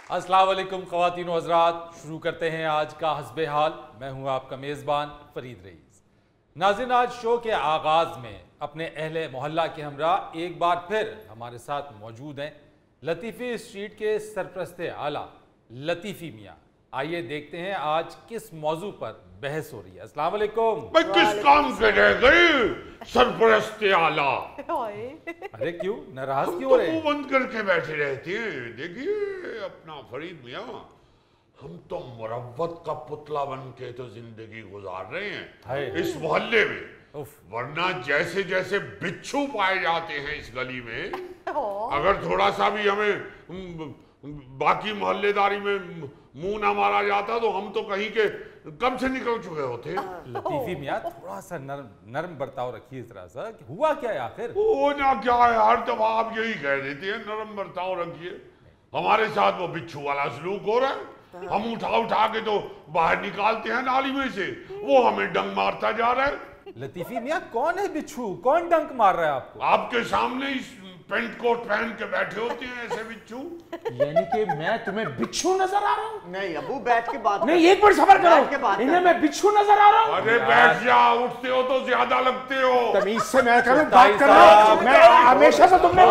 अस्सलाम वालेकुम ख़वातीन व हज़रात, शुरू करते हैं आज का हस्बे हाल। मैं हूं आपका मेज़बान फरीद रईस। नाज़रीन, आज शो के आगाज़ में अपने अहले मोहल्ला के हमरा एक बार फिर हमारे साथ मौजूद हैं लतीफ़ी स्ट्रीट के सरपरस्ते आला लतीफ़ी मियाँ। आइए देखते हैं आज किस मौजू पर बहस हो रही है। अस्सलाम वालेकुम। मैं किस काम से रह गई सरपरस्ते आला? अरे क्यों नाराज क्यों हो तो रहे? मुंह बंद करके बैठे रहते हैं। देखिए अपना फरीद मियाँ, हम तो मुरव्वत का पुतला बन के तो जिंदगी गुजार रहे हैं इस मोहल्ले में, वरना जैसे जैसे बिच्छू पाए जाते हैं इस गली में, अगर थोड़ा सा भी हमें बाकी मोहल्लेदारी में मुंह ना मारा जाता तो हम तो कहीं के कब से निकल चुके होते। लतीफ़ी मियाँ, थोड़ा सा नर्म बर्ताव रखिए इस तरह सा। हुआ क्या है आखिर? वो ना क्या है, हर दफा आप यही कह देते हैं नरम बर्ताव रखिए। हमारे साथ वो बिच्छू वाला सलूक हो रहा है। हम उठा उठा के तो बाहर निकालते हैं नाली में से, वो हमें डंग मारता जा रहा है। लतीफ़ी मियाँ, कौन है बिच्छू? कौन डंक मार रहा है आपको? आपके सामने इस पेंट कोट पहन के बैठे होते हैं ऐसे बिच्छू। यानी कि मैं तुम्हें बिच्छू नजर आ रहा हूँ? नहीं अबू, बैठ के बात नहीं, एक मिनट सबर करो। इन्हें मैं बिच्छू नजर आ रहा हूँ? अरे बैठ जा, उठते हो तो ज्यादा लगते हो। तमीज से मैं बात कर रहा हूँ। मैं हमेशा से तुमने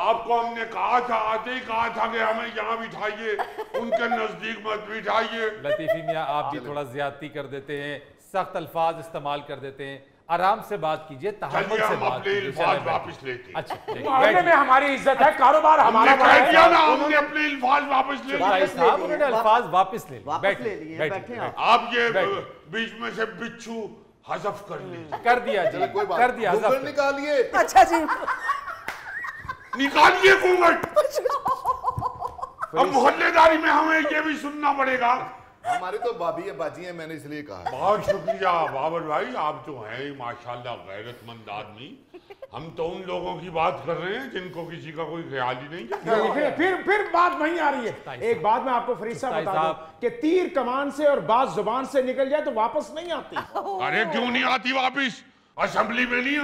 आपको हमने कहा था, आते ही कहा था कि हमें यहाँ बिठाइए, उनके नजदीक मत बिठाइए। लतीफ़ी मियाँ, आप भी थोड़ा ज्यादती कर देते हैं, सख्त अल्फाज इस्तेमाल कर देते हैं। आराम से बात कीजिए, तहम्मुल से बात कीजिए। वापस लेते। अच्छा, मोहल्ले में हमारी इज्जत है, कारोबार हमारा है ना, हमने अपने अल्फाज वापस ले लिए। उन्होंने अल्फाज वापस ले बैठे आप ये बीच में से बिच्छू हज़फ कर लीजिए। कर दिया जी, कर दिया हज़फ। निकालिए। अच्छा जी, निकालिए घूंघट। अब मोहल्लेदारी में हमें ये भी सुनना पड़ेगा। हमारी तो भाभी है, बाजी है, मैंने इसलिए कहा। बहुत शुक्रिया बाबर भाई, आप तो हैं ही माशाल्लाह गैरतमंद आदमी। हम तो उन लोगों की बात कर रहे हैं जिनको किसी का कोई ख्याल ही नहीं। फिर बात वहीं आ रही है। एक बात मैं आपको फरीद साहब बता दूं कि तीर कमान से और बात जुबान से निकल जाए तो वापस नहीं आती। अरे क्यों नहीं आती वापस? असेंबली में नहीं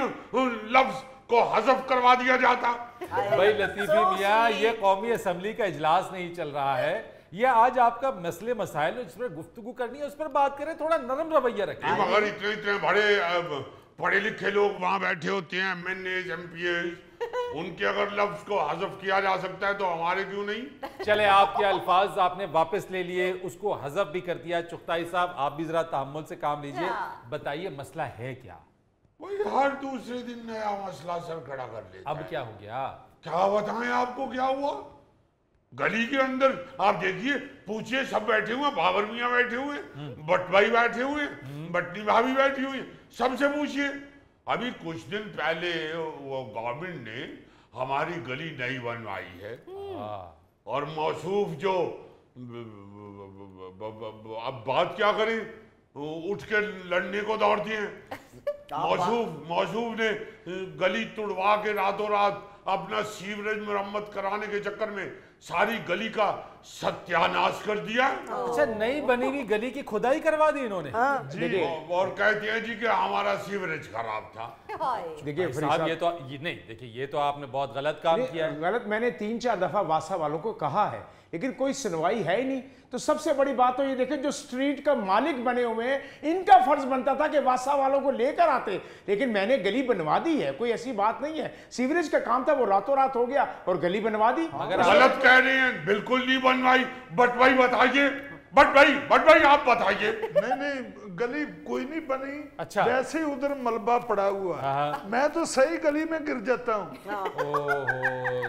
लफ्ज को हज़फ करवा दिया जाता? भाई लतीफ़ी मियाँ, ये कौमी असेंबली का इजलास नहीं चल रहा है, ये आज आपका मसले मसाइल जिस पर गुफ्तगू करनी है उस पर बात करें, थोड़ा नरम रवैया रखें। मगर इतने इतने बड़े पढ़े लिखे लोग वहां बैठे होते हैं, MNAs, MPAs, उनके अगर लफ्ज को हज़फ किया जा सकता है तो हमारे क्यों नहीं? चले, आपके अल्फाज आपने वापस ले लिए, उसको हज़फ भी कर दिया। चुगताई साहब, आप भी जरा तहम्मुल से काम लीजिए। बताइए मसला है क्या? वही हर दूसरे दिन नया मसला सर खड़ा कर लेता अब क्या हो गया? क्या बताएं आपको क्या हुआ? गली के अंदर आप देखिए, पूछिए, सब बैठे हुए, बाबर मियाँ बैठे हुए, भट्ट भाई बैठे हुए, भट्टी भाभी बैठी हुई, सबसे पूछिए। अभी कुछ दिन पहले वो गवर्नमेंट ने हमारी गली नई बनवाई है और मौसूफ जो अब बात क्या करें, उठ के लड़ने को दौड़ती हैं। मौसूफ ने गली तुड़वा के रातों रात अपना सीवरेज मरम्मत कराने के चक्कर में सारी गली का सत्यानाश कर दिया। अच्छा, नई बनी हुई गली की खुदाई करवा दी इन्होंने? जी, और कहते हैं जी कि हमारा सीवरेज खराब था। देखिए साहब, ये नहीं, देखिए ये तो आपने बहुत गलत काम किया है। गलत, मैंने 3-4 दफा वासा वालों को कहा है, लेकिन कोई सुनवाई है ही नहीं। तो सबसे बड़ी बात तो ये देखें, जो स्ट्रीट का मालिक बने हुए हैं, इनका फर्ज बनता था कि वासा वालों को लेकर आते, लेकिन मैंने गली बनवा दी है, कोई ऐसी बात नहीं है। सीवरेज का काम था, वो रातों रात हो गया और गली बनवा दी। गलत कह रहे हैं, बिल्कुल नहीं बनवाई। भट्ट भाई बताइए, भट्ट भाई आप बताइए। नहीं, गली कोई नहीं बनी। अच्छा, वैसे ही उधर मलबा पड़ा हुआ है, मैं तो सही गली में गिर जाता हूँ।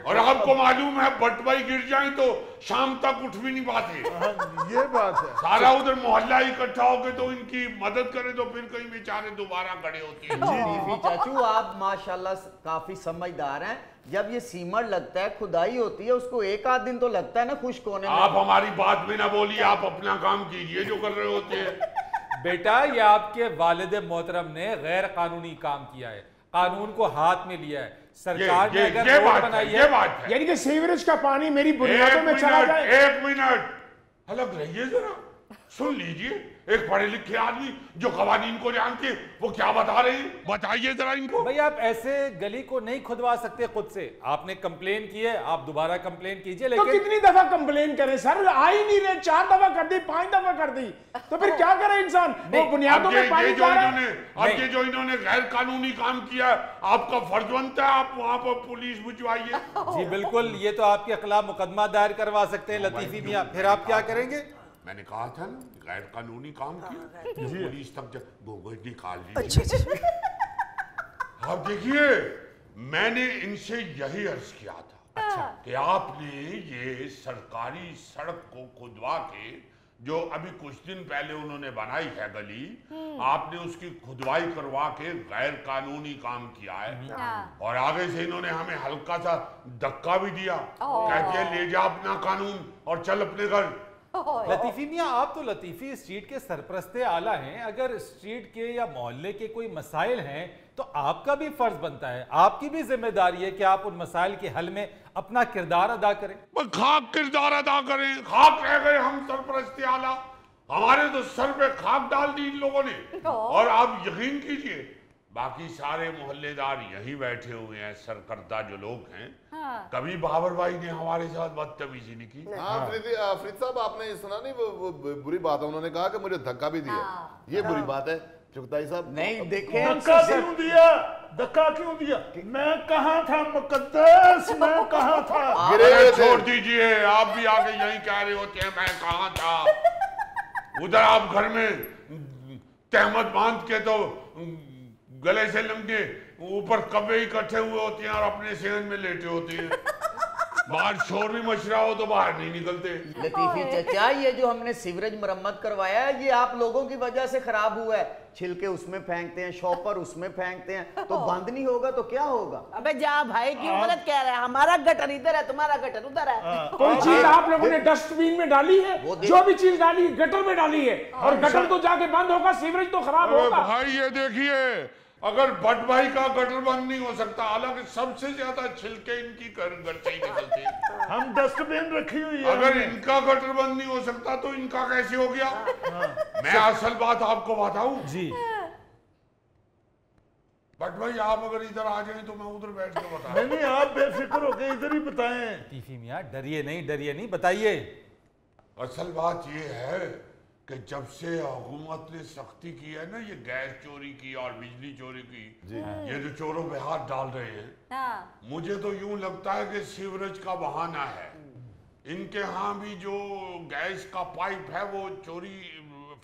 और आपको मालूम है, भट्ट भाई गिर जाए तो शाम तक उठ भी नहीं पाते। ये बात है। सारा उधर मोहल्ला इकट्ठा होके तो इनकी मदद करे तो फिर कहीं बेचारे दोबारा खड़े होते हैं। जी चाचू, आप माशाल्लाह काफी समझदार हैं। जब ये सीमर लगता है, खुदाई होती है, उसको एक आध दिन तो लगता है ना खुश्क होने में। आप हमारी बात में ना बोलिए, आप अपना काम कीजिए जो कर रहे होते हैं। बेटा, ये आपके वालिद मोहतरम ने गैर कानूनी काम किया है, कानून को हाथ में लिया है। सरकार ने अगर रोड बनाई है, ये बात है, यानी कि सीवरेज का पानी मेरी बुनियादों में चला जाए। 1 मिनट अलग रहिए, जरा सुन लीजिए। एक पढ़े लिखे आदमी जो कवानीन को जानते वो क्या बता रहे हैं, बताइए जरा इनको। भाई आप ऐसे गली को नहीं खुदवा सकते खुद से, आपने कंप्लेन की है, आप दोबारा कंप्लेन कीजिए। लेकिन तो कितनी दफा कंप्लेन करें सर, आ ही नहीं रहे, 4 दफा कर दी, 5 दफा कर दी, तो फिर क्या करे इंसान? वो बुनियादों में पानी जा रहा है। अब ये जो इन्होंने गैर कानूनी काम किया, आपका फर्ज बनता है आप वहां पर पुलिस भिजवाइए। जी बिल्कुल, ये तो आपके खिलाफ मुकदमा दायर करवा सकते हैं लतीफी मियां, फिर आप क्या करेंगे? मैंने कहा था ना गैर कानूनी काम किया, पुलिस तक भोगज निकाल ली। आप देखिए, मैंने इनसे यही अर्ज किया था कि आपने ये सरकारी सड़क को खुदवा के, जो अभी कुछ दिन पहले उन्होंने बनाई है गली, आपने उसकी खुदवाई करवा के गैर कानूनी काम किया है। और आगे से इन्होंने हमें हल्का सा धक्का भी दिया, कहते हैं ले जा अपना कानून और चल अपने घर। लतीफी मियां, आप तो लतीफी स्ट्रीट के सरपरस्ते आला हैं, अगर स्ट्रीट के या मोहल्ले के कोई मसाइल हैं तो आपका भी फर्ज बनता है, आपकी भी जिम्मेदारी है कि आप उन मसाइल के हल में अपना किरदार अदा करें। खाक किरदार अदा करें, खाक रह गए हम सरपरस्ती आला, हमारे तो सर पे खाक डाल दी इन लोगों ने। और आप यकीन कीजिए बाकी सारे मोहल्लेदार यहीं बैठे हुए हैं, सरकर्दा जो लोग हैं, कभी बाबर भाई ने हमारे साथ बदतमीजी नहीं की। फरीद साहब आपने सुना नहीं वो बुरी बात है, उन्होंने कहा कि मुझे धक्का भी दिया, ये बुरी बात है। चुगताई साहब नहीं देखे, धक्का क्यों दिया, धक्का क्यों दिया? मैं कहाँ था मुकद्दस, मैं कहाँ था? अरे छोड़ दीजिए, आप भी आगे यही कह रहे होते हैं मैं कहाँ था। उधर आप घर में तहमत बांध के तो गले से लंगे ऊपर कब्बे इकट्ठे हुए होते हैं और अपने सेहन में लेटे होते हैं, बाहर शोर भी मच रहा हो तो बाहर नहीं निकलते। लतीफी चचा, ये जो हमने सीवरेज मरम्मत करवाया है ये आप लोगों की वजह से खराब हुआ है। छिलके उसमें फेंकते हैं, शॉपर उसमें फेंकते हैं, तो बंद नहीं होगा तो क्या होगा? अबे जा भाई, क्यों गलत कह रहा है? हमारा गटर इधर है, तुम्हारा गटर उधर है। कोई चीज आप लोगों ने डस्टबिन में डाली है, जो भी चीज डाली गटर में डाली है, और गटर तो जाके बंद होगा, सीवरेज तो खराब होगा। भाई ये देखिए, अगर भट्ट भाई का गटर बंद नहीं हो सकता, हालांकि सबसे ज्यादा छिलके इनकी घर से ही निकलते हैं। हम डस्टबिन रखी हुई है, अगर इनका गटर बंद नहीं हो सकता तो इनका कैसे हो गया? मैं असल बात आपको बताऊं जी, भट्ट भाई आप अगर इधर आ जाएं तो मैं उधर बैठ के बता। नहीं आप बेफिक्र होकर इधर ही बताएं। लतीफी मियां डरिए नहीं, बताइए। असल बात ये है कि जब से हुकूमत ने सख्ती की है ना, ये गैस चोरी की और बिजली चोरी की, ये जो चोरों पे हाथ डाल रहे हैं, मुझे तो यूं लगता है कि सीवरेज का बहाना है। इनके यहाँ भी जो गैस का पाइप है वो चोरी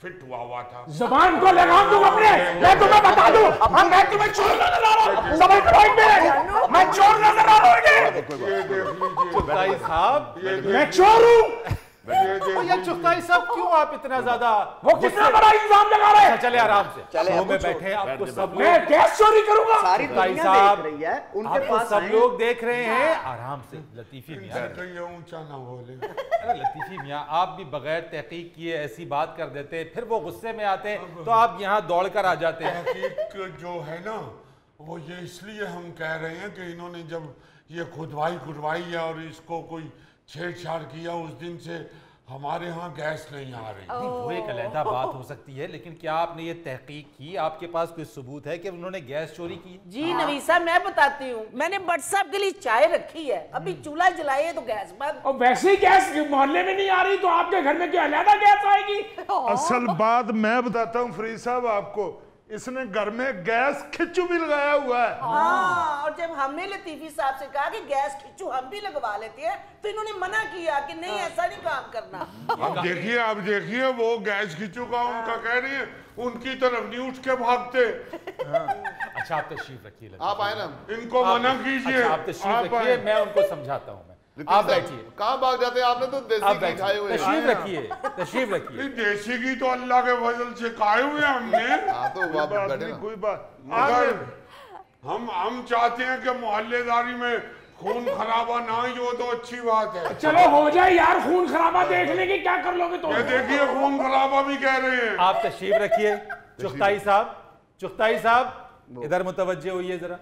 फिट हुआ था। जबान को लगाम दूं अपने, मैं तुम्हें बता दूं, मैं तुम्हें चोर नजर आ रहा हूं, समझ में मैं चोर नजर आ रहा हूं। ये देख लीजिए चुगताई साहब, मैं चोर हूं। चुगताई साहब क्यों आप इतना ज्यादा, वो कितना बड़ा इल्जाम लगा रहे हैं? चले आराम से, शो में बैठे आपको सब मैं गैस चोरी करूंगा? सारी दुनिया देख रही है, उनके पास सब लोग देख रहे हैं, आराम से। लतीफी मियां, ऊंचा ना बोले। अरे लतीफी मियां, आप भी बगैर तहकीक किए ऐसी बात कर देते हैं, फिर वो गुस्से में आते हैं तो आप यहाँ दौड़ कर आ जाते हैं। तहकीक जो है ना, वो ये इसलिए हम कह रहे हैं कि इन्होंने जब ये खुदवाई है और इसको कोई छेड़छाड़ किया, उस दिन से हमारे यहाँ गैस नहीं आ रही। वो एक अलहदा बात हो सकती है, लेकिन क्या आपने ये तहकीक की? आपके पास कोई सबूत है कि उन्होंने गैस चोरी की? जी नवीसा, मैं बताती हूँ, मैंने भट्ट साहब के लिए चाय रखी है, अभी चूल्हा जलाए तो गैस बंद। और वैसे ही गैस मोहल्ले में नहीं आ रही तो आपके घर में क्या अलहदा गैस आएगी? असल बात मैं बताता हूँ फरीद साहब आपको, इसने घर में गैस खिच्चू भी लगाया हुआ है। हाँ, और जब हमने लतीफी साहब से कहा कि गैस खिच्चू हम भी लगवा लेते हैं तो इन्होंने मना किया कि नहीं ऐसा नहीं काम करना। अब देखिए वो गैस खिंचू का उनका कह रही है, उनकी तरफ नहीं उठ के भागते। अच्छा आप तशरीफ रखिए, आप आए ना, इनको मना कीजिए। आप तशरीफ रखिए, मैं उनको समझाता हूँ। आप बैठिए। कहाँ भाग जाते हैं? आपने तो देसी घी खाए हुए। तशरीफ रखिए। देसी घी तो अल्लाह के फजल से खाए हुए हमने। तो बैठे ना। कोई बात, मगर हम चाहते हैं कि मोहल्लेदारी में खून खराबा ना ही हो तो अच्छी बात है। चलो हो जाए यार, खून खराबा देखने की क्या कर लोगे? तो ये देखिए खून खराबा भी कह रहे हैं। आप तशरीफ रखिए। चुगताई साहब इधर मुतवज्जे होइए जरा।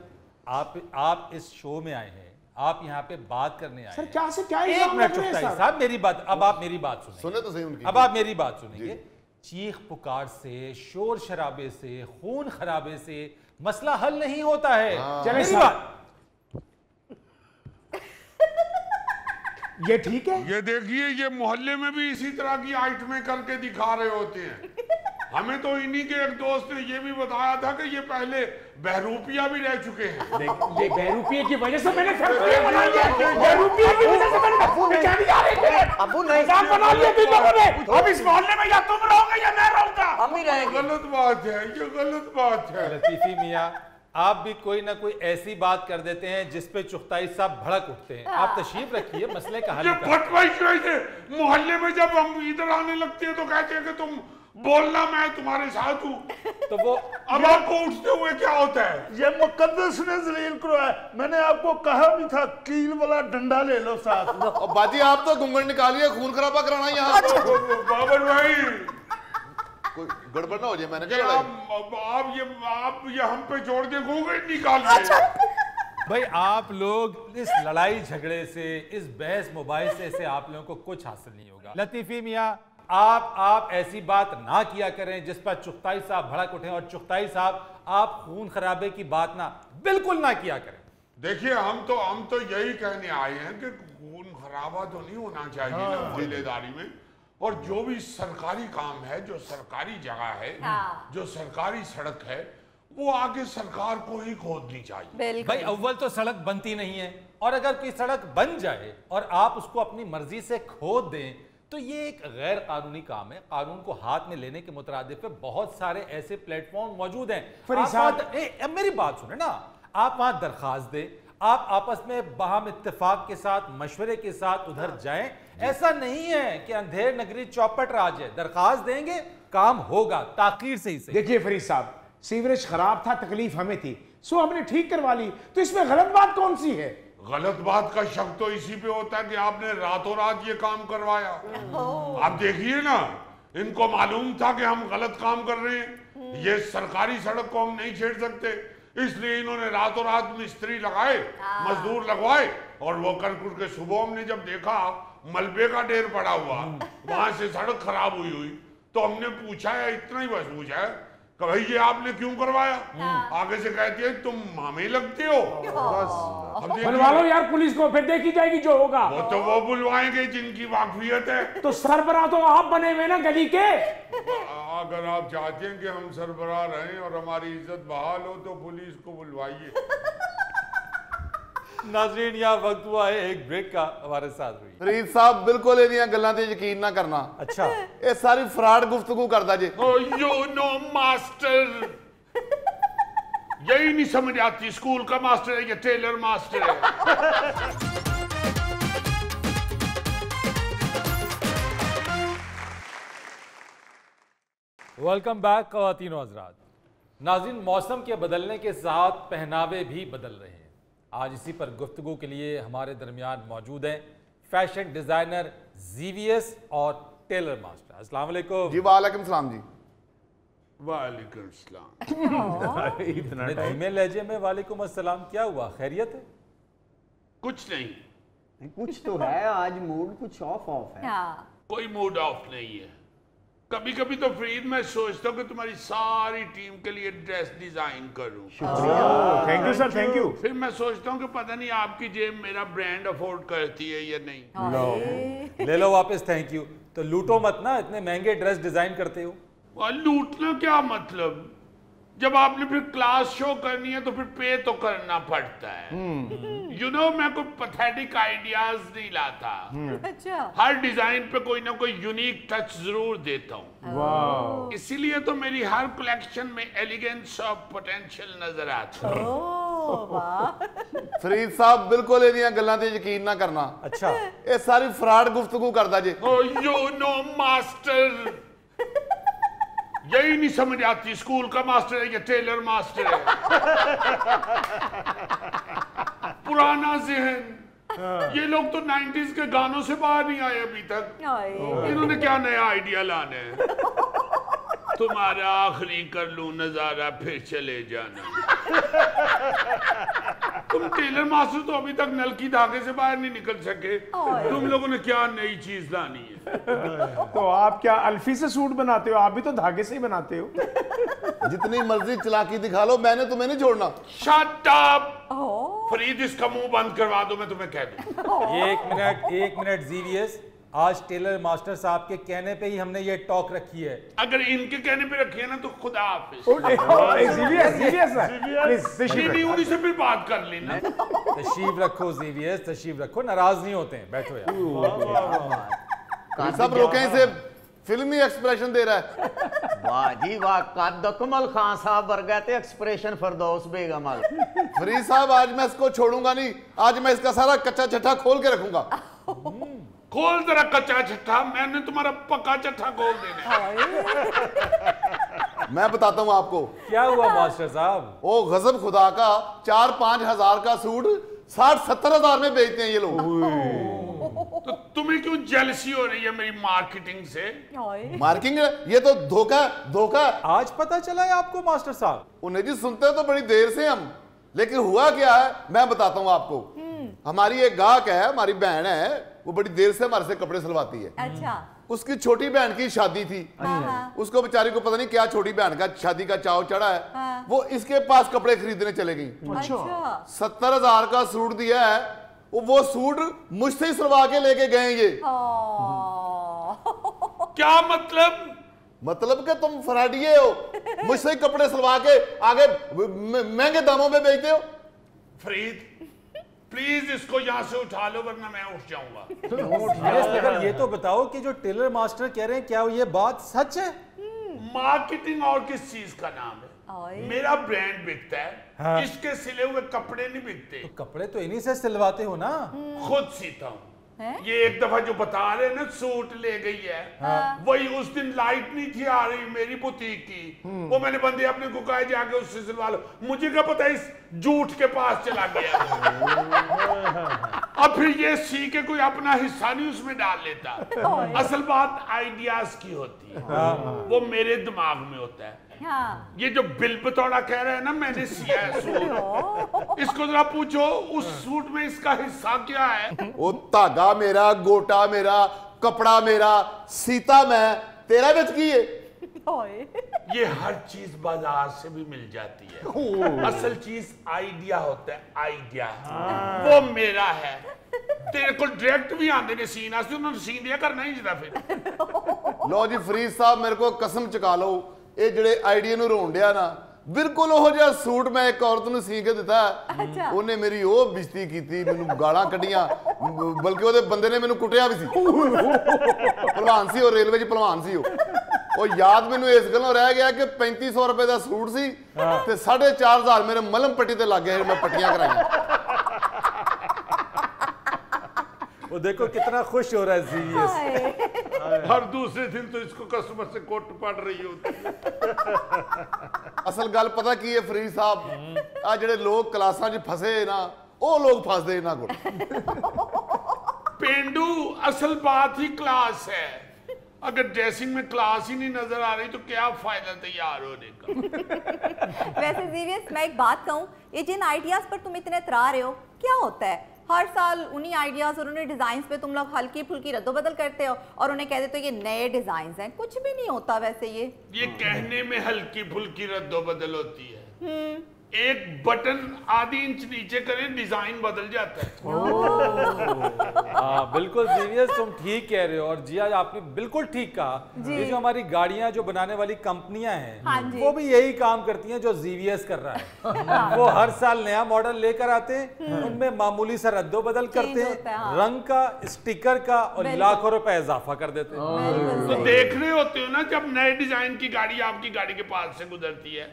आप इस शो में आए हैं, आप यहाँ पे बात करने आए सर हैं। क्या एक मिनट चुगताई साहब, मेरी बात, अब आप मेरी बात सुने तो सही उनकी। अब आप मेरी बात सुनेंगे। चीख पुकार से, शोर शराबे से, खून खराबे से मसला हल नहीं होता है। चले मेरी बात ये ठीक है। ये देखिए, ये मोहल्ले में भी इसी तरह की आइटमें करके दिखा रहे होते हैं। हमें तो इन्हीं के एक दोस्त ने ये भी बताया था कि ये पहले बहरूपिया भी रह चुके हैं। ये बहरूपिये की वजह से मैंने फैक्ट्री बना लिया। बहरूपिये की वजह से मैंने अबू नहीं बना लिया तुम लोगों ने। अब इस मोहल्ले में या तुम रहोगे या मैं रहूंगा। हम ही रहेंगे। गलत बात है, ये गलत बात है। लतीफी मियाँ, आप भी कोई ना कोई ऐसी बात कर देते हैं जिस पे चुगताई साहब भड़क उठते हैं। आप तशरीफ रखिए, मसले का हल ये निकालिए। फटवाई क्यों मोहल्ले में जब हम इधर आने लगते हैं तो कहते हैं कि तुम बोलना, मैं तुम्हारे साथ हूँ। तो वो अब आपको उठते हुए क्या होता है? ये मुकद्दस ने जलील करवाया। मैंने आपको कहा भी था कील वाला डंडा ले लो साथ। और बाजी आप तो घूंघट निकालिए, खून खराबा कराना यहाँ। बाबर भाई, कोई गड़बड़ ना हो जाए। मैंने ये क्या आप ये हम पे जोड़ के घूंघट निकालिए। भाई, आप लोग इस लड़ाई झगड़े से, इस बहस मोबाइल से आप लोगों को कुछ हासिल नहीं होगा। लतीफी मियाँ, आप ऐसी बात ना किया करें जिस पर चुगताई साहब भड़क उठे, और चुगताई साहब आप खून खराबे की बात ना बिल्कुल ना किया करें। देखिए, हम तो यही कहने आए हैं कि खून खराबा तो नहीं होना चाहिए ना मोहल्लेदारी में। और जो भी सरकारी काम है, जो सरकारी जगह है, जो सरकारी सड़क है, वो आगे सरकार को ही खोदनी चाहिए। भाई, अव्वल तो सड़क बनती नहीं है, और अगर कोई सड़क बन जाए और आप उसको अपनी मर्जी से खोद दें तो ये एक गैर कानूनी काम है। कानून को हाथ में लेने के मुतरादिफ पे बहुत सारे ऐसे प्लेटफॉर्म मौजूद हैं। अब मेरी बात सुने ना, आप वहां दरखास्त दें, आप आपस में बाहम इत्तेफाक के साथ, मशवरे के साथ उधर जाएं। ऐसा नहीं है कि अंधेर नगरी चौपट राज है। दरखास्त देंगे, काम होगा, ताकीर से ही सही। देखिए फरीद साहब, सीवरेज खराब था, तकलीफ हमें थी, सो हमने ठीक करवा ली, तो इसमें गलत बात कौन सी है? गलत बात का शक तो इसी पे होता है कि आपने रातों रात ये काम करवाया। आप देखिए ना, इनको मालूम था कि हम गलत काम कर रहे हैं, ये सरकारी सड़क को हम नहीं छेड़ सकते, इसलिए इन्होंने रातों रात मिस्त्री लगाए, मजदूर लगवाए, और वो कर के सुबह हमने जब देखा मलबे का ढेर पड़ा हुआ, वहां से सड़क खराब हुई, तो हमने पूछा है, इतना ही बस पूछा है कि भाई ये आपने क्यों करवाया? आगे से कहती है तुम हमें लगते हो। बुलवा लो यार पुलिस को, फिर देखी जाएगी जो होगा। वो तो वो बुलवाएंगे जिनकी वाकफियत है। तो सरबराह तो आप बने हुए ना गली के। अगर आप चाहते हैं कि हम सरबराह रहें और हमारी इज्जत बहाल हो तो पुलिस को बुलवाइए। नाज़रीन, यहाँ वक्त हुआ है एक ब्रेक का। हमारे साथ हुई फरीद साहब, बिल्कुल इन्दियां गल्लां ते यकीन ना करना। अच्छा, ये सारी फ्रॉड गुफ्तगू करदा जे। ओ यू नो मास्टर, यही नहीं समझ आती, स्कूल का मास्टर है या टेलर मास्टर है। वेलकम बैक ख़वातीन और हज़रात। नाज़रीन, मौसम के बदलने के साथ पहनावे भी बदल रहे हैं। आज इसी पर गुफ्तगू के लिए हमारे दरमियान मौजूद हैं फैशन डिज़ाइनर जीवीएस और टेलर मास्टर। अस्सलाम वालेकुम। जी वालेकुम सलाम जी। वालेकुम सलाम। इतना धीमे लहजे में वालेकुम अस्सलाम, क्या हुआ? खैरियत है? कुछ नहीं, कुछ तो है, आज मूड कुछ ऑफ है। कोई मूड ऑफ नहीं है। कभी कभी तो फरीद मैं सोचता हूँ कि तुम्हारी सारी टीम के लिए ड्रेस डिजाइन करूँ। Thank you sir, thank you. फिर मैं सोचता हूँ कि पता नहीं आपकी जेब मेरा ब्रांड अफोर्ड करती है या नहीं। ले लो वापस, थैंक यू। तो लूटो मत ना, इतने महंगे ड्रेस डिजाइन करते हो। और लूटना क्या मतलब? जब आपने फिर क्लास शो करनी है तो फिर पे तो करना पड़ता है। यू नो, मैं कोई पैथेटिक आइडियाज नहीं लाता। अच्छा, हर डिजाइन पे कोई ना कोई यूनिक टच जरूर देता हूँ। इसीलिए तो मेरी हर कलेक्शन में एलिगेंस और पोटेंशियल नजर आता है। फरीद साहब, बिल्कुल इन्दियां गल्लां ते यकीन ना करना। अच्छा, ये सारी फ्रॉड गुफ्तगू करदा जे। ओ यू नो मास्टर, यही नहीं समझ आती, स्कूल का मास्टर है या टेलर मास्टर है। पुराना ज़हन, ये लोग तो 90s के गानों से बाहर नहीं आए अभी तक। इन्होंने क्या नया आइडिया लाना है? तुम्हारा आखिरी कर लूं नजारा फिर चले जाना। तुम टेलर मास्टर तो अभी तक नल की धागे से बाहर नहीं निकल सके। तुम लोगों ने क्या नई चीज लानी है? तो आप क्या अल्फी से सूट बनाते हो? आप भी तो धागे से ही बनाते हो। जितनी मर्जी चालाकी दिखा लो, मैंने तुम्हें नहीं छोड़ना। Shut up! फरीद, इसका मुंह बंद करवा दो, मैं तुम्हें कह दूं। एक मिनट जीवीएस, आज टेलर मास्टर साहब के कहने पे ही हमने ये टॉक रखी है। अगर इनके कहने पे रखी है ना तो खुदा हाफिज। उन्हीं से फिर बात कर लेना। तशरीफ रखो जीवीएस, तशरीफ रखो, नाराज नहीं होते हैं, बैठो यार। सब रोकें इसे, फिल्मी एक्सप्रेशन दे रहा है। वाह जी वाह, कद कमल खान साहब वर्गा थे, एक्सप्रेशन फरदौस बेगम वाला। फरीद साहब, आज मैं इसको छोड़ूंगा नहीं, आज मैं इसका सारा कच्चा चट्टा खोल के रखूंगा। खोल जरा कच्चा चट्टा, मैंने तुम्हारा पक्का चट्टा खोल देना। मैं बताता हूं आपको क्या हुआ मास्टर साहब। ओ गजब खुदा का, 4-5 हजार का सूट 60-70 हजार में बेचते हैं ये लोग। तो तुम्हें क्यों जेलसी हो रही है मेरी मार्केटिंग से? मार्किंग, ये तो धोखा। आज पता चला है आपको मास्टर साहब? उन्हें जी सुनते तो बड़ी देर से हम, लेकिन हुआ क्या है मैं बताता हूँ आपको। हमारी एक गाहक है, हमारी बहन है, वो बड़ी देर से हमारे से कपड़े सिलवाती है। अच्छा। उसकी छोटी बहन की शादी थी। उसको बेचारी को पता नहीं क्या छोटी बहन का शादी का चाव चढ़ा है। वो इसके पास कपड़े खरीदने चले गई। 70 हजार का सूट दिया है, वो सूट मुझसे ही सिलवा के लेके गए ये। क्या मतलब? मतलब कि तुम फराडिये हो, मुझसे ही कपड़े सिलवा के आगे महंगे दामों में बेचते हो। फरीद, प्लीज इसको यहाँ से उठा लो वरना मैं उठ जाऊंगा। लेकिन ये तो बताओ कि जो टेलर मास्टर कह रहे हैं, क्या ये बात सच है? मार्केटिंग और किस चीज का नाम है? मेरा ब्रांड बिकता है। हाँ। इसके सिले हुए कपड़े नहीं बिकते। तो कपड़े तो इन्हीं से सिलवाते हो ना? खुद सीता हूँ। ये एक दफा जो बता रहे ना सूट ले गई है। हाँ। वही उस दिन लाइट नहीं थी आ रही मेरी बुटीक की, वो मैंने बंदे अपने को कहा जाके उससे सिलवा लो। मुझे क्या पता इस झूठ के पास चला गया। अब फिर ये सी के कोई अपना हिस्सा नहीं उसमें डाल लेता। असल बात आइडियाज की होती है। हाँ। वो मेरे दिमाग में होता है। हाँ। ये जो बिल बतौड़ा कह रहे हैं ना, मैंने सिया है सूट, इसको जरा पूछो उस सूट में इसका हिस्सा क्या है? वो धागा मेरा, गोटा मेरा, कपड़ा मेरा, सीता मैं, तेरा बेच की है। ये हर चीज बाजार से भी मिल जाती है। असल चीज आइडिया होता है, आइडिया। वो मेरा है। तेरे को डायरेक्ट भी आंदे ने सीन, उन्होंने सीन दिया करना ही जरा फिर। लो जी फरीद साहब, मेरे को कसम चुका लो, ये ਜਿਹੜੇ ਆਈਡੀਆ ਨੂੰ ਰੋਣ ਡਿਆ ਨਾ, ਬਿਲਕੁਲ ਉਹ ਜਿਹਾ ਸੂਟ ਮੈਂ ਇੱਕ ਔਰਤ ਨੂੰ ਸੀ ਕੇ ਦਿੱਤਾ। ਉਹਨੇ ਮੇਰੀ ਉਹ ਬਿਜ਼ਤੀ ਕੀਤੀ, ਮੈਨੂੰ ਗਾਲਾਂ ਕੱਢੀਆਂ, ਬਲਕਿ ਉਹਦੇ ਬੰਦੇ ਨੇ ਮੈਨੂੰ ਕੁੱਟਿਆ ਵੀ ਸੀ। ਪਹਿਲਵਾਨ ਸੀ ਉਹ, ਰੇਲਵੇ 'ਚ ਪਹਿਲਵਾਨ ਸੀ ਉਹ ਯਾਦ ਮੈਨੂੰ ਇਸ ਗੱਲੋਂ ਰਹਿ ਗਿਆ ਕਿ 3500 ਰੁਪਏ ਦਾ ਸੂਟ ਸੀ ਤੇ 4500 ਮੇਰੇ ਮਲਮ ਪੱਟੀ ਤੇ ਲੱਗ ਗਏ, ਮੈਂ ਪੱਟੀਆਂ ਕਰਾਈਆਂ। वो देखो कितना खुश हो रहा है जीवीएस। हर दूसरे दिन तो इसको कस्टमर से कोट पड़ रही होती है। असल गल पता की है फरीद साहब, आ जेडे लोग क्लासां 'च फसे ना, वो लोग फसदे इन्हां कोल। पेंडू, असल बात ही क्लास है। अगर ड्रेसिंग में क्लास ही नहीं नजर आ रही तो क्या फायदा तैयार होने का। वैसे जीवीएस, मैं एक बात कहूँ, ये जिन आइडियाज पर तुम इतने इतरा रहे हो, क्या होता है? हर साल उन्हीं आइडियाज और उन्हीं डिजाइन पे तुम लोग हल्की फुल्की रद्दोबदल करते हो और उन्हें कह देते हो ये नए डिजाइन हैं। कुछ भी नहीं होता वैसे। ये कहने में हल्की फुल्की रद्दोबदल होती है। एक बटन आधी इंच नीचे करें, डिजाइन बदल जाता है। हाँ बिल्कुल जीवीएस, तुम ठीक कह रहे हो। और जिया, आपने बिल्कुल ठीक कहा। ये जो हमारी गाड़ियां जो बनाने वाली कंपनियां हैं, हाँ वो भी यही काम करती हैं जो जीवीएस कर रहा है। वो हर साल नया मॉडल लेकर आते हैं, उनमें मामूली सा रद्दो बदल करते हैं, हाँ। रंग का, स्टिकर का, और लाखों रुपए इजाफा कर देते हैं। तो देख रहे होते हो ना, जब नए डिजाइन की गाड़ी आपकी गाड़ी के पास से गुजरती है,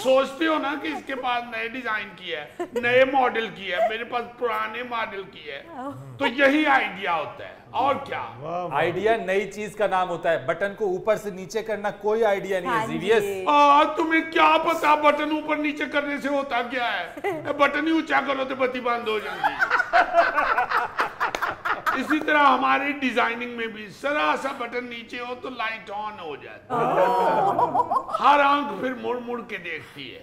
सोचते हो ना कि इसके पास नए डिजाइन की है, नए मॉडल की है, मेरे पास पुराने मॉडल की है। तो यही आइडिया होता है, और क्या। आइडिया नई चीज का नाम होता है। बटन को ऊपर से नीचे करना कोई आइडिया नहीं है जीवीएस। तुम्हें क्या पता बटन ऊपर नीचे करने से होता क्या है? बटन ही ऊंचा करो तो बत्ती बंद हो जाती है। इसी तरह हमारी डिजाइनिंग में भी जरा सा बटन नीचे हो तो लाइट ऑन हो जाती है। हर आंख फिर मुड़ मुड़ के देखती है।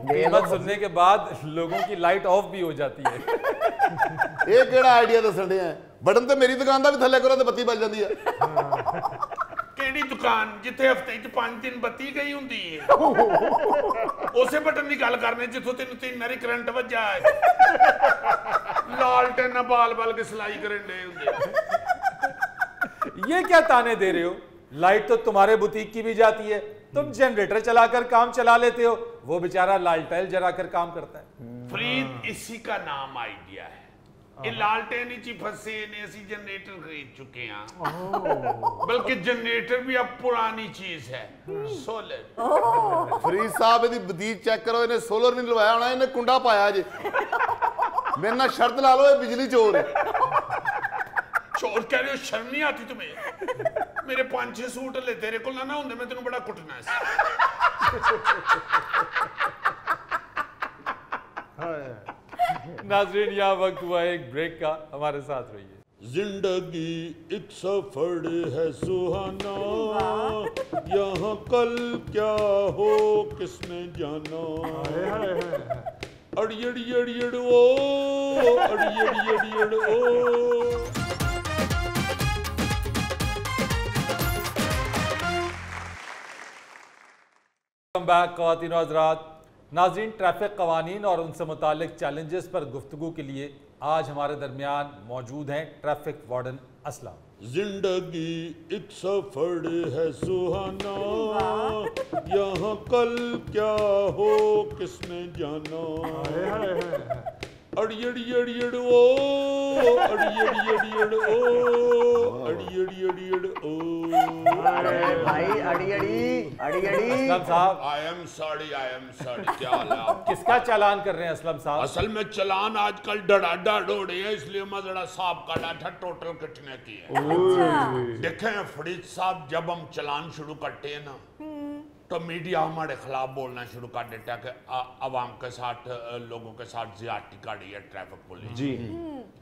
कीमत सुनने के बाद लोगों की लाइट ऑफ भी हो जाती है। ये केड़ा आइडिया दसन दे हैं बटन तो मेरी दुकान दा भी थल्ले करो ते बत्ती बल जाती है। केड़ी दुकान जिथे हफ्ते च 5 दिन बत्ती गई हुंदी है उसे बटन की गल करने जिथों तेन 3 बारी करंट वज्जा है। लालटेन बाल बाल के सिलाई करन दे हुंदे। ये क्या ताने दे रहे हो? लाइट तो तुम्हारे बुटीक की भी जाती है, तुम जनरेटर चलाकर काम चला लेते हो, वो बेचारा लालटेन जलाकर काम करता है। फरीद इसी का नाम आइडिया है। ये लालटेन ही फंसे ने असी जनरेटर खरीद चुके हैं, बल्कि जनरेटर भी अब पुरानी चीज है, सोलर। फरीद साहब इहदी बतीक चेक करो, इन्हें सोलर नहीं लवाया होना, इन्हें कुंडा पाया जे। मेरे नाल शर्त ला लो, ये बिजली चोर है। चोर कह रहे हो, शर्म नहीं आती तुम्हें? मेरे 5-6 सूट ले तेरे को ना होंगे, मैं तेनू बड़ा कुटना है। नाज़रीन, यहाँ वक्त हुआ एक ब्रेक का, हमारे साथ रहिए। जिंदगी एक सफर है सुहाना, यहाँ कल क्या हो किसने जाना। अड़ियड़ अड़ियड़ ओ, अड़ियड़ अड़ियड़ ओ। वेलकम बैक ख़वातीन और हज़रात। नाज़रीन, ट्रैफिक कवानीन और उनसे मुतालिक चैलेंजेस पर गुफ्तगू के लिए आज हमारे दरमियान मौजूद हैं ट्रैफिक वार्डन असलम। जिंदगी एक सफर है सुहाना, यहाँ कल क्या हो किसने जाना। अड़ियड़ी अड़ियड़ ओ, अड़ियड़ी अड़ियड़ ओ, अड़ियड़ी अड़ियड़ ओ। अरे भाई अड़ियड़ी अड़ियड़ी। असलम साहब, आई एम सॉरी क्या हाल है आप? किसका चालान कर रहे हैं असलम साहब? असल में चलान आजकल डड़ा डोड़े है, इसलिए मैं जरा साहब का डाटा टोटल कटने की है। देखें फरीद साहब, जब हम चलान शुरू करते हैं ना तो मीडिया हमारे खिलाफ बोलना शुरू कर देता है कि अवाम के साथ, लोगों के साथ ज्यादती कर रही है ट्रैफिक पुलिस जी।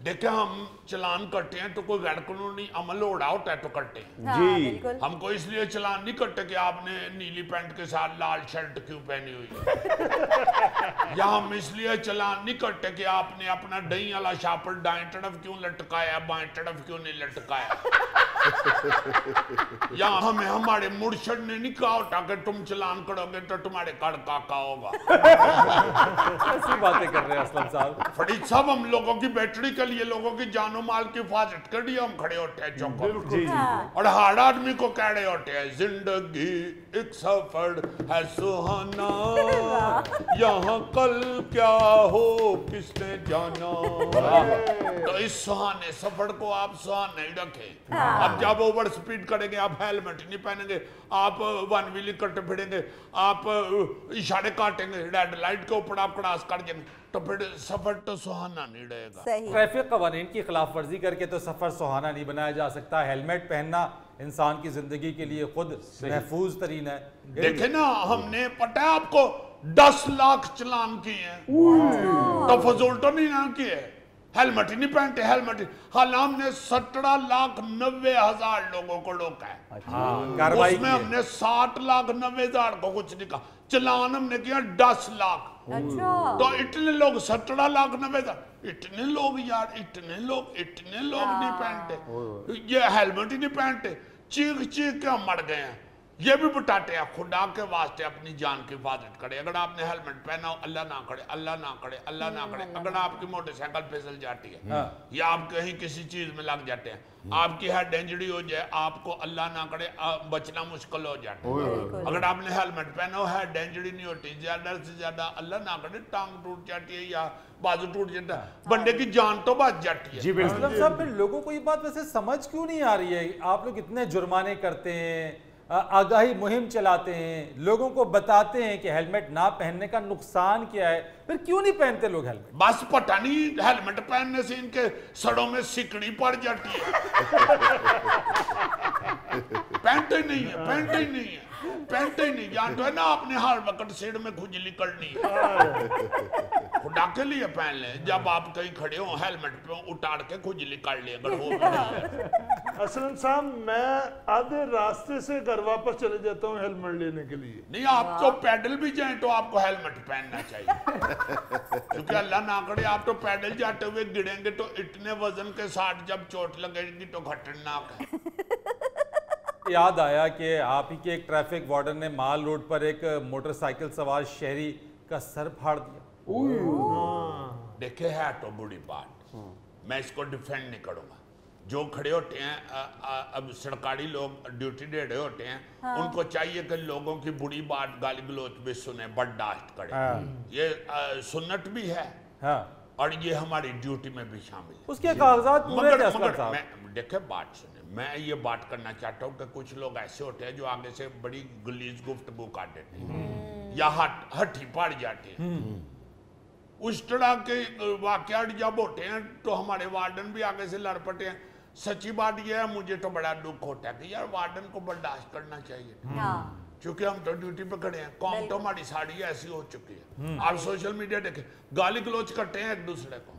देखें, हम चलान करते हैं तो कोई गैर कानूनी अमल हो रहा होता है तो करते हैं जी। हमको इसलिए चलान नहीं करते कि आपने नीली पैंट के साथ लाल शर्ट क्यों पहनी हुई है, या हम इसलिए चलान नहीं करते कि आपने अपना दही वाला शापर दाएं तरफ क्यों लटकाया, बाएं तरफ क्यों नहीं लटकाया, या हमें हमारे मुर्शद ने नहीं कहा होता कि तुम चलान करोगे तो तुम्हारे घर काका होगा। ऐसी बातें कर रहे हैं असलम साहब। फरीद साहब, हम लोगों की बैटरी के लिए, लोगों की जानो माल की हिफाजत के लिए हम खड़े होते हैं चौकों, और हर आदमी को कह रहे होते हैं जिंदगी एक सफर है सुहाना, यहाँ कल क्या हो किसने जाना। तो इस सुहाने सफर को आप सुहाना ही रखें। अब जब ओवर स्पीड करेंगे आप हेलमेट नहीं पहनेंगे, आप वन व्हील करते फिरेंगे, आप इशारे काटेंगे, रेड लाइट के ऊपर आप क्रॉस कर देंगे, तो फिर सफर तो सुहाना नहीं रहेगा। ट्रैफिक कवानीन की खिलाफ वर्जी करके तो सफर सुहाना नहीं बनाया जा सकता। हेलमेट पहनना इंसान की जिंदगी के लिए खुद महफूज तरीन है। देखे ना, हमने पता है आपको 10 लाख चलान किए हैं, तो फजूल तो नहीं ना किए, हेलमेट ही नहीं पहनते, हेलमेट। हाल हमने 17,90,000 लोगों को रोका है, उसमें हमने 60,90,000 को कुछ नहीं कहा। चलान हमने किया 10 लाख। तो इतने लोग 17,90,000, इतने लोग यार, इतने लोग नहीं पहनते, ये हेलमेट ही नहीं पहनते, चीख चीख के हम मर गए हैं। ये भी बताते हैं खुदा के वास्ते अपनी जान की हिफाजत करे। अगर आपने हेलमेट पहना हो, अल्लाह ना करे, अल्लाह ना करे, अल्लाह ना करे, अगर आपकी मोटरसाइकिल फिसल जाती है या आप कहीं किसी चीज में लग जाते हैं, आपकी हेड इंजरी हो जाए, आपको अल्लाह ना करे बचना मुश्किल हो जाता है। अगर आपने हेलमेट पहना हो, हेड इंजरी नहीं होती, ज्यादा से ज्यादा अल्लाह ना करे टांग टूट जाती है या बाजू टूट जाता है, बंदे की जान तो बच जाती है। जी बिल्कुल साहब, फिर लोगों को ये बात वैसे समझ क्यों नहीं आ रही है? आप लोग इतने जुर्माने करते हैं, आगाही मुहिम चलाते हैं, लोगों को बताते हैं कि हेलमेट ना पहनने का नुकसान क्या है, फिर क्यों नहीं पहनते लोग हेलमेट? बस पता नहीं, हेलमेट पहनने से इनके सड़ों में सिकड़ी पड़ जाती है। पहनते ही नहीं है, पहनते ही नहीं है, पहनते ही नहीं। जानते है ना, आपने हर वक्त सिर में खुजली करनी है। खुदा के लिए पहन लें, जब आप कहीं खड़े हो हेलमेट पे उतार के खुजली कर ले अगर हो। असलम साहब मैं आधे रास्ते से घर वापस चले जाता हूँ हेलमेट लेने के लिए। नहीं, आप तो पैदल भी जाएं तो आपको हेलमेट पहनना चाहिए, क्योंकि अल्लाह ना करे आप तो पैदल जाते हुए गिरेंगे तो इतने वजन के साथ जब चोट लगेगी तो खतरनाक है। याद आया कि आप ही के एक ट्रैफिक वार्डन ने माल रोड पर एक मोटरसाइकिल सवार शहरी का सर फाड़ दिया। देखे है तो बुरी बात, मैं इसको डिफेंड नहीं करूंगा। जो खड़े होते हैं अब सरकारी लोग ड्यूटी दे रहे होते हैं, उनको चाहिए कि लोगों की बुरी बात गाली गलौज भी सुने, बर्दाश्त करें। ये सुन्नत भी है और ये हमारी ड्यूटी में भी शामिल है। उसके कागजात पूरे थे असलम साहब। देखे बात सुने, मैं ये बात करना चाहता हूँ कि कुछ लोग ऐसे होते हैं जो आगे से बड़ी गलीज गुफ्तगू कर देते हैं या हठी पड़ जाते हैं। उस तरह के वाकयात जब होते हैं तो हमारे वार्डन भी आगे से लड़ पड़ते हैं। सच्ची बात यह है, मुझे तो बड़ा दुख होता है कि यार वार्डन को बर्दाश्त करना चाहिए, क्योंकि हम तो ड्यूटी पे खड़े हैं। कौम तो हमारी साड़ी ऐसी हो चुकी है। आप सोशल मीडिया देखें, गाली गलौज करते हैं एक दूसरे को,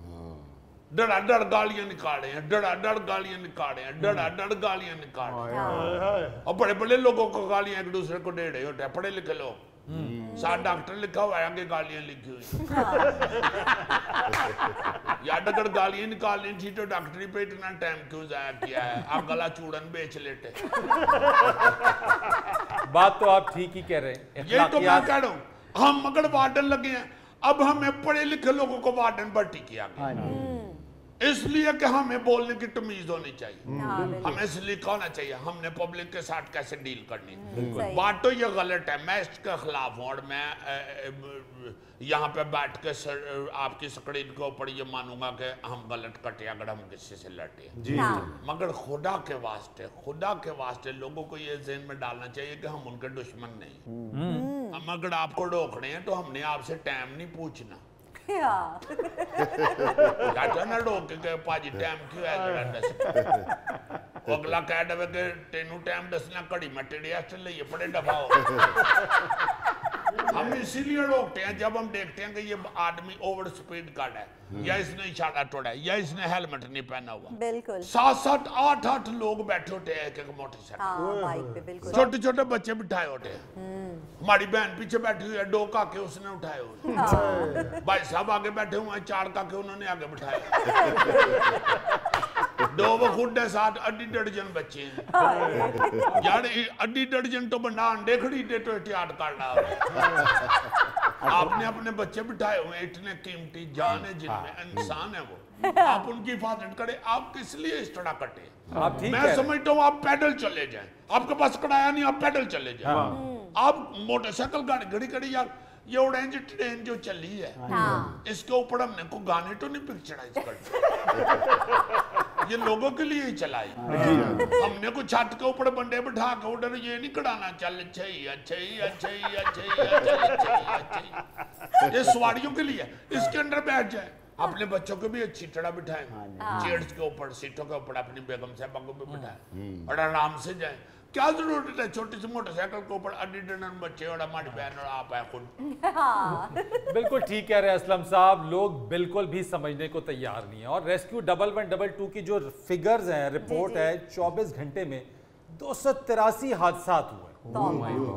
डर गालियां निकाल रहे हैं, डर गालियां निकाल रहे हैं, डर गालियां निकाल रहे हैं। और बड़े बड़े लोगों को गालियां एक दूसरे को दे रहे होते हैं, पढ़े लिखे लोग। साथ डॉक्टर लिखा हुआ है, आगे गालियां लिखी हुई। यार अगर गालियां निकालनी थी तो डॉक्टरी पे इतना टाइम क्यों जाया किया है? आप गला चूड़न बेच लेते। बात तो आप ठीक ही कह रहे हैं। यही तो मैं कह रहा हूँ, हम मगर वार्डन लगे हैं। अब हमें पढ़े लिखे लोगों को वार्डन भर्ती किया गया इसलिए कि हमें बोलने की तमीज होनी चाहिए, हमें सलीका होना चाहिए, हमने पब्लिक के साथ कैसे डील करनी। बात तो ये गलत है, मैं इसके खिलाफ हूँ और मैं यहाँ पे बैठ के आपकी स्क्रीन के ऊपर ये मानूंगा कि हम गलत करते अगर हम किसी से लड़ते हैं। मगर खुदा के वास्ते लोगों को ये ज़हन में डालना चाहिए कि हम उनके दुश्मन नहीं। हम अगर आपको रोक रहे हैं तो हमने आपसे टाइम नहीं पूछना। ना रोक के पाजी टाइम क्यों है जरा दस, अगला कह दे कि तेनू टाइम दसना घड़ी में टेढ़े हस्त लिए बड़े दफा हो। हम इसीलिए रोकते हैं जब हम देखते हैं कि ये आदमी ओवर स्पीड कर रहा है, या इसने इशारा तोड़ा है, या इसने हेलमेट नहीं पहना हुआ। बिल्कुल 7-7 8-8 लोग बैठे होते हैं एक मोटरसाइकिल, छोटे छोटे बच्चे बिठाए होते हैं। हमारी बहन पीछे बैठी हुई है, 2 काके उसने उठाए हुए, भाई साहब आगे बैठे हुए हैं, 4 काके उन्होंने आगे बिठाए, 2 खुद साथ 1.5 दर्जन बच्चे हैं। यार 1.5 दर्जन तो बंदा अंडे खरीदे तो एहतियात कर रहा है। आपने अपने बच्चे बिठाए हुए, इतने कीमती जान है जिनमें, इंसान है वो, आप उनकी हिफाजत करें। आप किस लिए इस तरह कटे? मैं समझता हूँ आप पैदल चले जाएं, आपके पास किराया नहीं, आप पैदल चले जाएं। आप मोटरसाइकिल गाड़ी खड़ी, यार ये ऑरेंज ट्रेन जो चली है इसके ऊपर हमने को गाने तो नहीं पिक्चराइज कर, ये लोगों के लिए ही चलाई। हमने को छत के ऊपर बंदे बिठा के उधर ये नहीं कढ़ाना, चल अच्छा ये सवारियों के लिए, इसके अंदर बैठ जाए। अपने बच्चों को भी अच्छी तरह बिठाएं, चेयर्स के ऊपर, सीटों के ऊपर, अपनी बेगम साहबा को भी बिठाएं और आराम से जाएं। क्या जरूरत है छोटी सी मोटरसाइकिल के ऊपर 1.5 दर्जन बच्चे और हमारी बहन और आप है खुद। बिल्कुल ठीक कह रहे हैं असलम साहब, लोग बिल्कुल भी समझने को तैयार नहीं है। और रेस्क्यू 1112 की जो फिगर्स हैं, रिपोर्ट है 24 घंटे में 283 हादसा हुए।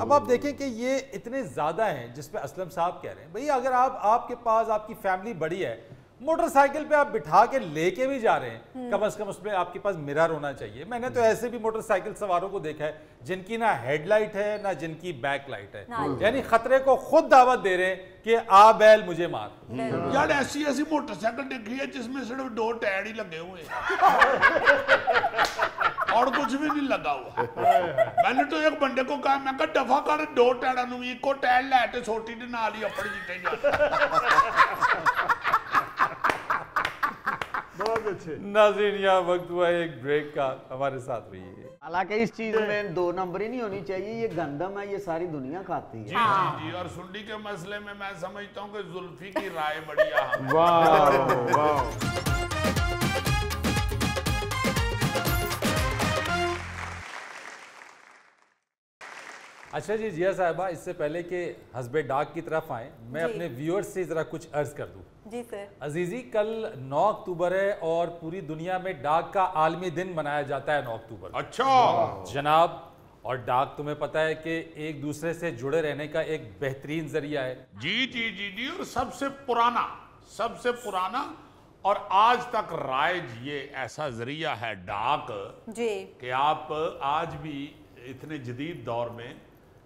अब आप देखें कि ये इतने ज्यादा हैं जिसपे असलम साहब कह रहे हैं भाई अगर आपके पास आपकी फैमिली बड़ी है, मोटरसाइकिल पे आप बिठा के लेके भी जा रहे हैं, कम से कम उसमें आपके पास मिरर होना चाहिए। मैंने तो ऐसे भी मोटरसाइकिल सवारों को देखा है जिनकी ना हेडलाइट है ना जिनकी बैकलाइट है, यानी खतरे को खुद दावत दे रहे हैं कि आ बैल मुझे मार। यार ऐसी मोटरसाइकिल देखी है जिसमें सिर्फ 2 टायर ही लगे हुए और कुछ भी नहीं लगा हुआ। मैंने तो एक बंदे को कहा, मैं कहा दफा कर 2 टायरों ਨੂੰ ਇੱਕੋ टायर ਲੈ ਤੇ ਛੋਟੀ ਦੇ ਨਾਲ ਹੀ ਆਪਣੀ ਜਿੱਤੇ ਜਾ। बहुत अच्छे नाज़रीन, यहाँ वक्त हुआ है एक ब्रेक का, हमारे साथ रहिए। हालांकि इस चीज में 2 नंबरी नहीं होनी चाहिए, ये गंदम है, ये सारी दुनिया खाती है। जी, और सुंडी के मसले में मैं समझता हूँ कि जुल्फी की राय बड़ी अहम है। वाह वाह। अच्छा जी जिया साहिबा, इससे पहले कि हस्बे डाक की तरफ आए, मैं अपने व्यूअर्स से जरा कुछ अर्ज कर दूं। जी सर। अजीजी, कल 9 अक्टूबर है और पूरी दुनिया में डाक का आलमी दिन मनाया जाता है 9 अक्टूबर। अच्छा जनाब, और डाक तुम्हें पता है कि एक दूसरे से जुड़े रहने का एक बेहतरीन जरिया है। जी जी जी जी, और सबसे पुराना और आज तक राइज ये ऐसा जरिया है डाक जी कि आप आज भी इतने जदीद दौर में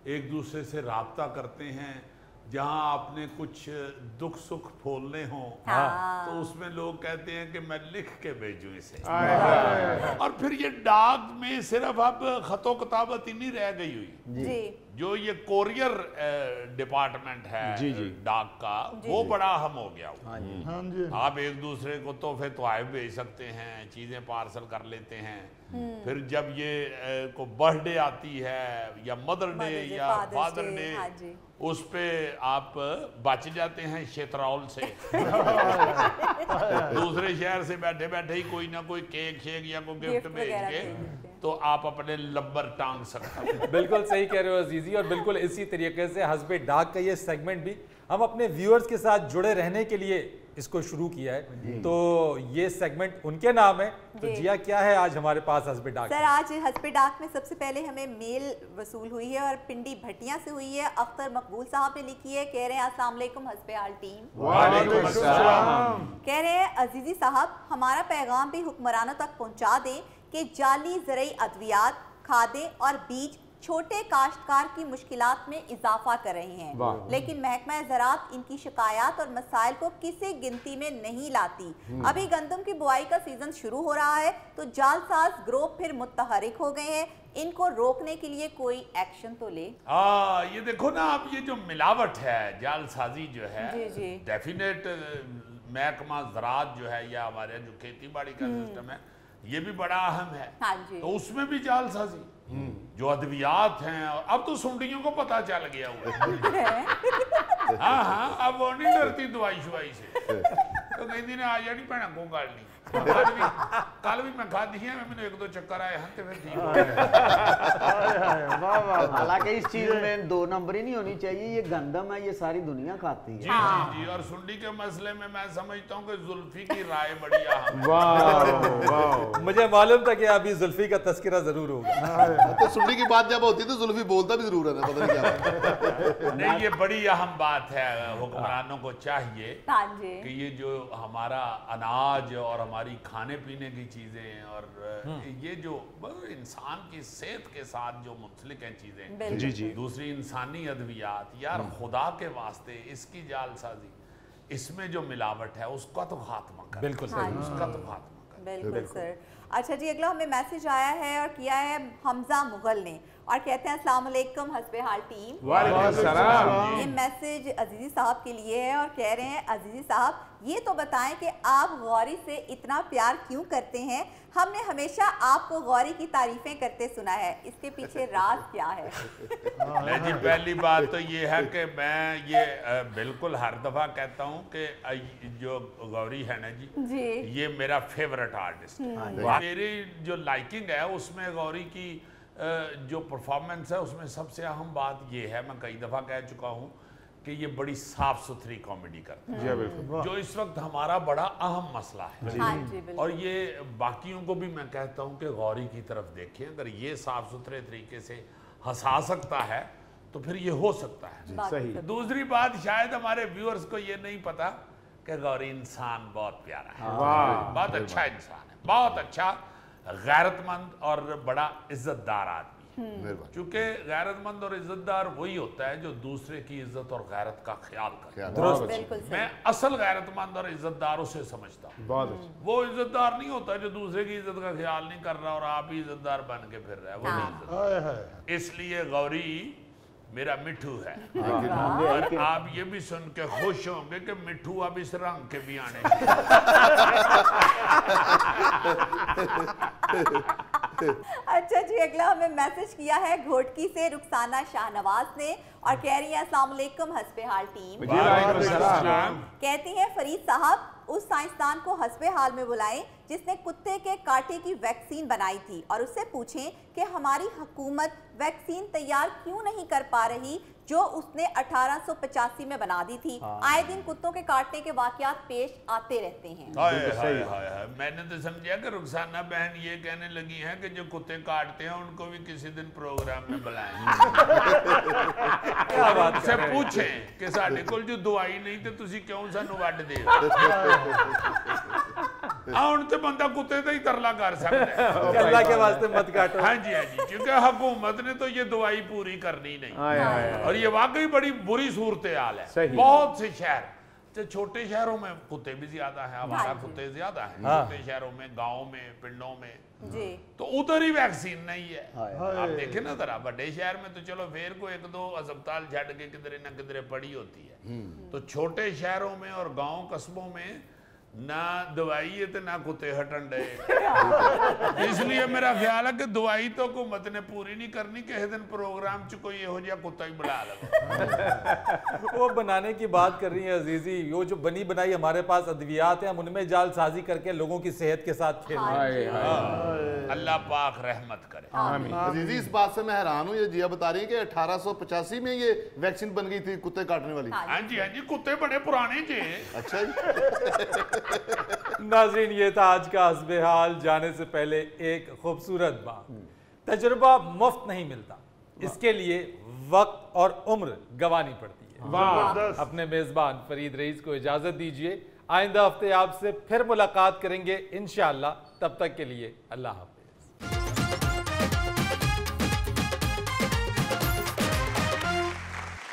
एक दूसरे से राब्ता करते हैं। जहां आपने कुछ दुख सुख फोलने हो तो उसमें लोग कहते हैं कि मैं लिख के भेजूं इसे, और फिर ये डाक में सिर्फ अब खतो किताबत ही नहीं रह गई हुई जी, जो ये कोरियर डिपार्टमेंट है डाक का, वो बड़ा अहम हो गया हुआ। आप एक दूसरे को तोहफे तोहफे भेज सकते हैं, चीजें पार्सल कर लेते हैं। फिर जब ये को बर्थडे आती है या मदर डे या फादर डे, उस पे आप बच जाते हैं शेतरौल से दूसरे शहर से बैठे बैठे ही कोई ना कोई केक शेक या कोई गिफ्ट भेज के तो आप अपने लंबर टांग सकते हैं। बिल्कुल सही कह रहे हो अजीजी, और बिल्कुल इसी तरीके से हस्बे डाक का ये सेगमेंट भी हम अपने व्यूअर्स के साथ जुड़े रहने के लिए इसको शुरू किया है। तो ये सेगमेंट उनके नाम है। तो जिया, क्या है आज हमारे पास हस्बे डाक? सर आज हस्बे डाक में सबसे पहले हमें मेल वसूल हुई है और पिंडी भटिया से हुई है। अख्तर मकबूल साहब ने लिखी है, कह रहे हैं अस्सलाम वालेकुम हस्बे हाल टीम। वालेकुम अस्सलाम। कह रहे हैं अजीजी साहब, हमारा पैगाम भी हुक्मरानों तक पहुंचा दें कि जाली ज़रई अद्वियात, खादें और बीज छोटे काश्तकार की मुश्किलात में इजाफा कर रहे हैं, लेकिन महकमा ज़राअत इनकी शिकायत और मसाइल को किसी गिनती में नहीं लाती। अभी गंदम की बुआई का सीजन शुरू हो रहा है तो जालसाज ग्रोह फिर मुतहरिक हो गए हैं, इनको रोकने के लिए कोई एक्शन तो ले। ये देखो ना, अब ये जो मिलावट है, जालसाजी जो है, डेफिनेट महकमा ज़राअत जो है या हमारे जो खेती बाड़ी का सिस्टम है, ये भी बड़ा अहम है। हाँ जी। तो उसमें भी जालसाजी, जो अद्वियात हैं, अब तो सुंडियों को पता चल गया हुआ है। हाँ, अब वो नहीं डरती दवाई शुवाई से, तो कहती ने आ जानी भैन को गल नहीं। कल भी मैं खाधी है, मैंने 1-2 चक्कर आए हैं, फिर ठीक हो गया। हालांकि इस चीज में 2 नंबरी नहीं होनी चाहिए, ये गंदम है, ये सारी दुनिया खाती है। जी, और सुंडी के मसले में मैं समझता हूँ कि जुल्फी की राय बड़ी अहम। मुझे मालूम था कि अभी जुल्फी का तस्करा जरूर होगा। तो सुंडी की बात जब होती है तो जुल्फी बोलता भी जरूर है, पता नहीं क्या। नहीं, ये बड़ी अहम बात है। हुक्मरानों को चाहिए कि ये जो हमारा अनाज और हमारी खाने पीने की चीजें और ये जो इंसान की सेहत के साथ जो मुंसलिक हैं चीजें, जी जी, दूसरी इंसानी अद्वियात, यार खुदा के वास्ते इसकी जालसाजी, इसमें जो मिलावट है उसका तो खात्मा कर। बिल्कुल सही, उसका तो खात्मा कर। बिल्कुल सर। अच्छा जी, अगला हमें मैसेज आया है और किया है हमजा मुगल ने, और कहते हैं अस्सलाम वालेकुम हस्बे हाल टीम। वालेकुम सलाम। ये मैसेज अजीजी साहब के लिए है और कह रहे हैं, अजीजी साहब ये तो बताएं कि आप गौरी से इतना प्यार क्यों करते हैं? हमने हमेशा आपको गौरी की तारीफें करते सुना है, इसके पीछे राज क्या है? नहीं जी, पहली बात तो ये है कि मैं ये बिल्कुल हर दफा कहता हूँ कि जो गौरी है ना जी, ये मेरा फेवरेट आर्टिस्ट है। मेरी जो लाइकिंग है उसमें गौरी की जो परफॉर्मेंस है उसमें सबसे अहम बात ये है, मैं कई दफा कह चुका हूँ कि ये बड़ी साफ सुथरी कॉमेडी करती है, जो इस वक्त हमारा बड़ा अहम मसला है। और ये बाकियों को भी मैं कहता हूँ कि गौरी की तरफ देखें, अगर ये साफ सुथरे तरीके से हंसा सकता है तो फिर ये हो सकता है। सही। दूसरी बात, शायद हमारे व्यूअर्स को ये नहीं पता कि गौरी इंसान बहुत प्यारा है, बहुत अच्छा इंसान है, बहुत अच्छा गैरतमंद और बड़ा इज्जतदार आदमी है। क्योंकि गैरतमंद और इज्जतदार वही होता है जो दूसरे की इज्जत और गैरत का ख्याल करता है। मैं असल गैरतमंद और इज्जतदार उसे समझता हूँ। वो इज्जतदार नहीं होता जो दूसरे की इज्जत का ख्याल नहीं कर रहा और आप ही इज्जतदार बन के फिर रहा है, वो नहीं इज्जतदार। इसलिए गौरी मेरा मिठू है, और आप ये भी सुन के खुश होंगे कि मिठू अब इस रंग के भी आने। अच्छा जी, अगला हमें मैसेज किया है घोटकी से रुखसाना शाहनवाज ने और कह रही है अस्सलाम वालेकुम हस्बे हाल टीम। वालेकुम सलाम। कहती हैं फरीद साहब, उस साइंसदान को हस्बे हाल में बुलाएं जिसने कुत्ते के कांटे की वैक्सीन बनाई थी और उससे पूछें कि हमारी हुकूमत वैक्सीन तैयार क्यों नहीं कर पा रही जो उसने 1885 में बना दी थी। आए दिन कुत्तों के काटने के वाकयात पेश आते रहते हैं। हाय हाय हाय, मैंने तो समझा कि रुखसाना बहन ये कहने लगी हैं कि जो कुत्ते काटते हैं उनको भी किसी दिन प्रोग्राम में बुलाएं। क्या बात उनसे पूछें कि साढ़े कोल जो दवाई नहीं तो तुसी क्यों सानू वड्ड दे ਹੁਣ ਤੇ ਬੰਦਾ कुत्ते ਤੇ ही तरला कर सकता है। अल्लाह के वास्ते मत काटो। हाँ जी, क्योंकि हुकूमत ने तो ये दवाई पूरी करनी नहीं और ये वाकई बड़ी बुरी सूरत हाल है। बहुत से शहर तो छोटे शहरों में कुत्ते भी ज्यादा हैं, हमारा कुत्ते ज्यादा हैं छोटे शहरों में, गाँव में, पिंडों में जी। तो उधर ही वैक्सीन नहीं है। आप देखें ना जरा, बड़े शहर में तो चलो फिर को एक दो अस्पताल छड़ के किधरे ना किधरे पड़ी होती है, तो छोटे शहरों में और गाँव कस्बों में ना दवाई है तो ना कुत्ते हटन डे। इसलिए मेरा ख्याल है कि दवाई तो हुकूमत ने पूरी नहीं करनी, किसी दिन प्रोग्राम च कोई यहो जिहा कुत्ता ही बुला लो। वो बनाने की बात कर रही है अजीजी, वो जो बनी बनाई हमारे पास अद्वियात है, हम उनमें जालसाजी करके लोगों की सेहत के साथ खेल रहे हैं। अल्लाह पाक रहमत करे। अजीजी इस बात से मैं हैरान हूँ, ये जिया बता रही है कि 1885 में ये वैक्सीन बन गई थी कुत्ते काटने वाली। हाँ जी, कुत्ते बड़े पुराने थे। अच्छा जी। नाज़रीन, ये था आज का हस्बे हाल। जाने से पहले एक खूबसूरत बात, तजुर्बा मुफ्त नहीं मिलता, इसके लिए वक्त और उम्र गंवानी पड़ती है। अपने मेजबान फरीद रईस को इजाजत दीजिए, आइंदा हफ्ते आपसे फिर मुलाकात करेंगे इंशाअल्लाह। तब तक के लिए अल्लाह हाफ़िज़।